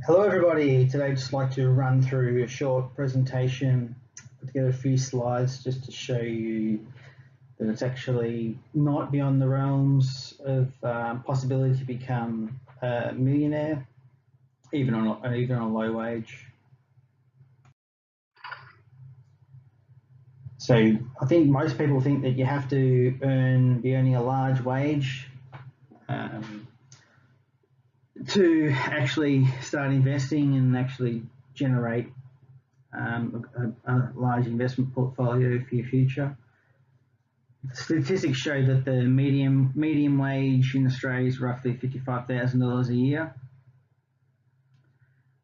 Hello everybody, today I'd just like to run through a short presentation, put together a few slides just to show you that it's actually not beyond the realms of possibility to become a millionaire, even on a low wage. So I think most people think that you have to be earning a large wage to actually start investing and actually generate a large investment portfolio for your future. Statistics show that the medium wage in Australia is roughly $55,000 a year.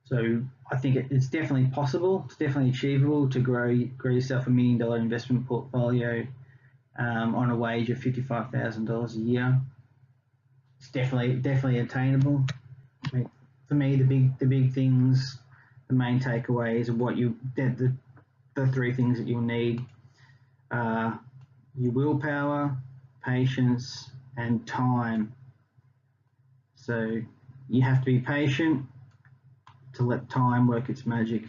So I think it's definitely possible. It's definitely achievable to grow yourself $1 million investment portfolio on a wage of $55,000 a year. It's definitely attainable. I mean, for me, the big things, the main takeaways of what the three things that you'll need are your willpower, patience, and time. So you have to be patient to let time work its magic.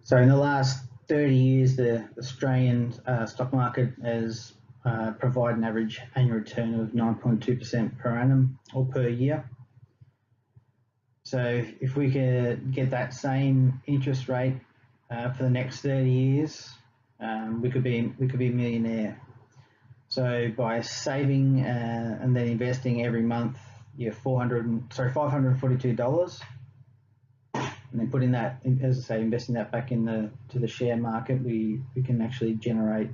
So in the last 30 years, the Australian stock market has provided an average annual return of 9.2% per annum or per year. So if we could get that same interest rate for the next 30 years, we could be a millionaire. So by saving and then investing every month, you're $542, and then putting that, as I say, investing that back to the share market, we can actually generate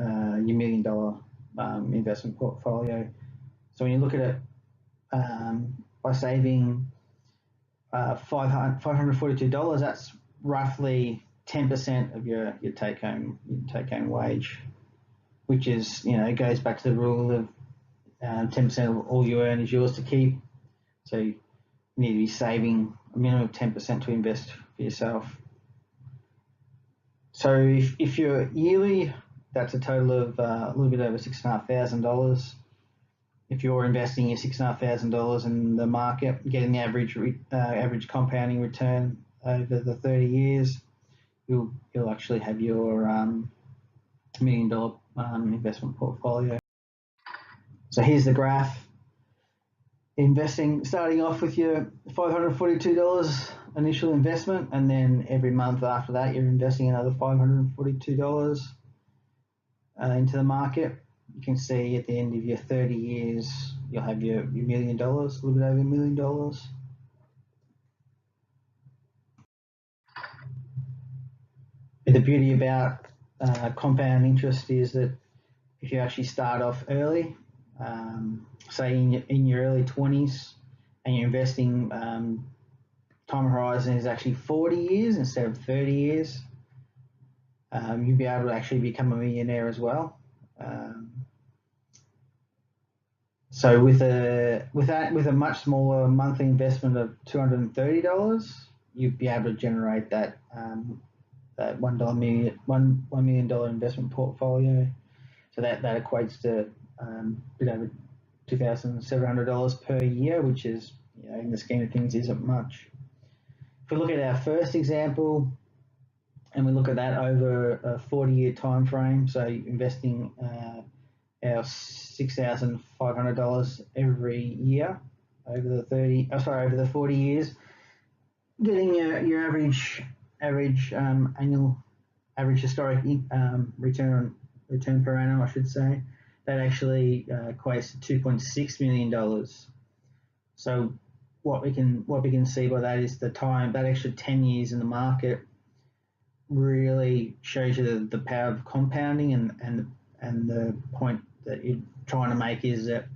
your $1 million investment portfolio. So when you look at it, by saving $542, that's roughly 10% of your take-home wage, which is, it goes back to the rule of 10% of all you earn is yours to keep. So you need to be saving a minimum of 10% to invest for yourself. So if you're yearly, that's a total of a little bit over $6,500. If you're investing your $6,500 in the market, getting the average compounding return over the 30 years, you'll actually have your $1 million investment portfolio. So here's the graph. Starting off with your $542 initial investment, and then every month after that, you're investing another $542 into the market. You can see at the end of your 30 years, you'll have your $1 million, a little bit over $1 million. The beauty about compound interest is that if you actually start off early, say in your early 20s, and you're investing, time horizon is actually 40 years instead of 30 years, you'll be able to actually become a millionaire as well. So with a much smaller monthly investment of $230, you'd be able to generate that $1 million investment portfolio. So that equates to a bit over $2,700 per year, which is, in the scheme of things, isn't much. If we look at our first example, and we look at that over a 40-year time frame, so investing our $6,500 every year over the 40 years, getting your average historic return per annum, I should say, that actually equates to $2.6 million. So what we can see by that is that extra 10 years in the market really shows you the power of compounding, and the point that you're trying to make is that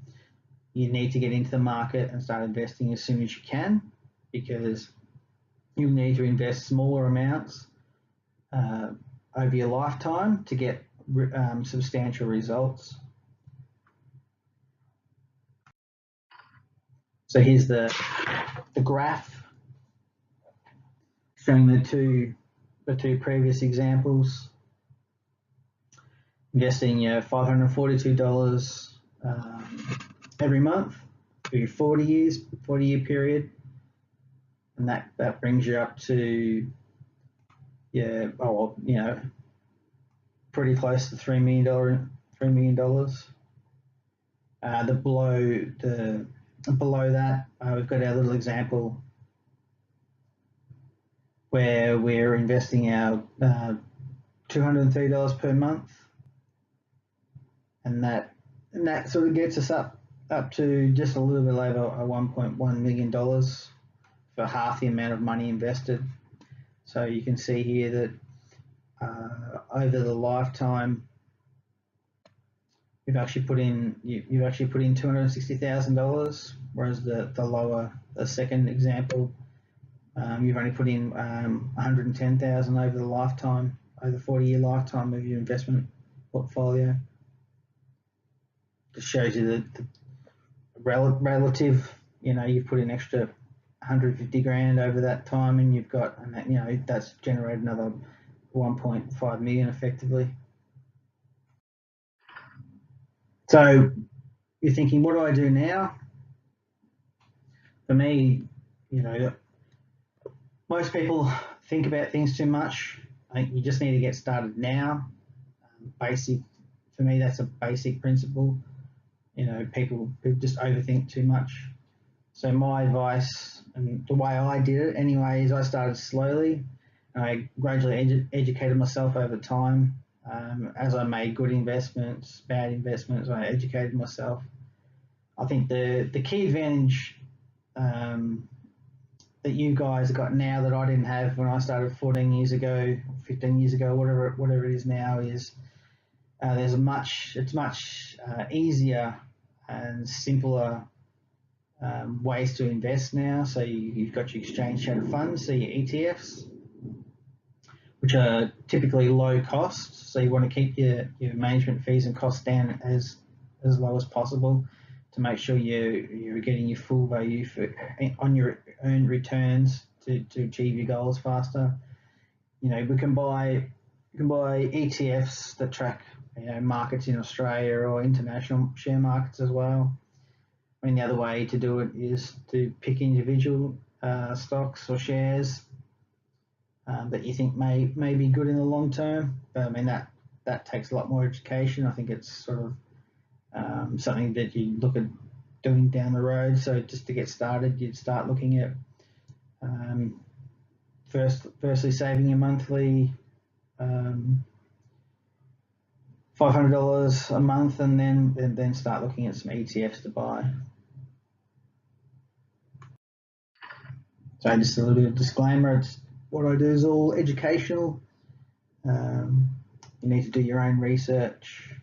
you need to get into the market and start investing as soon as you can, because you'll need to invest smaller amounts over your lifetime to get substantial results. So here's the graph showing the two previous examples. investing your $542 every month for your 40-year period, and that brings you up to pretty close to $3 million. Below that, we've got our little example where we're investing our $230 per month, and that sort of gets us up to just a little bit over $1.1 million for half the amount of money invested. So you can see here that over the lifetime, you've actually put in $260,000, whereas the second example, you've only put in $110,000 over the lifetime, over the 40-year lifetime of your investment portfolio. Just shows you the relative. You've put in extra 150 grand over that time, and that's generated another 1.5 million effectively. So you're thinking, what do I do now? For me, most people think about things too much. I think you just need to get started now. For me, that's a basic principle. People just overthink too much. So my advice, and the way I did it anyway, is I started slowly. I gradually educated myself over time. As I made good investments, bad investments, I educated myself. I think the key advantage that you guys got now that I didn't have when I started 14 years ago, 15 years ago, whatever it is now, is it's much easier and simpler ways to invest now. So you've got your exchange traded funds, so your ETFs, which are typically low cost. So you want to keep your management fees and costs down as low as possible to make sure you're getting your full value on your earned returns to achieve your goals faster. We can buy ETFs that track markets in Australia or international share markets as well. I mean, the other way to do it is to pick individual stocks or shares that you think may be good in the long term. But I mean, that takes a lot more education. I think it's sort of something that you look at doing down the road. So just to get started, you'd start looking at firstly saving your monthly $500 a month, and then start looking at some ETFs to buy. So just a little bit of disclaimer, what I do is all educational. You need to do your own research.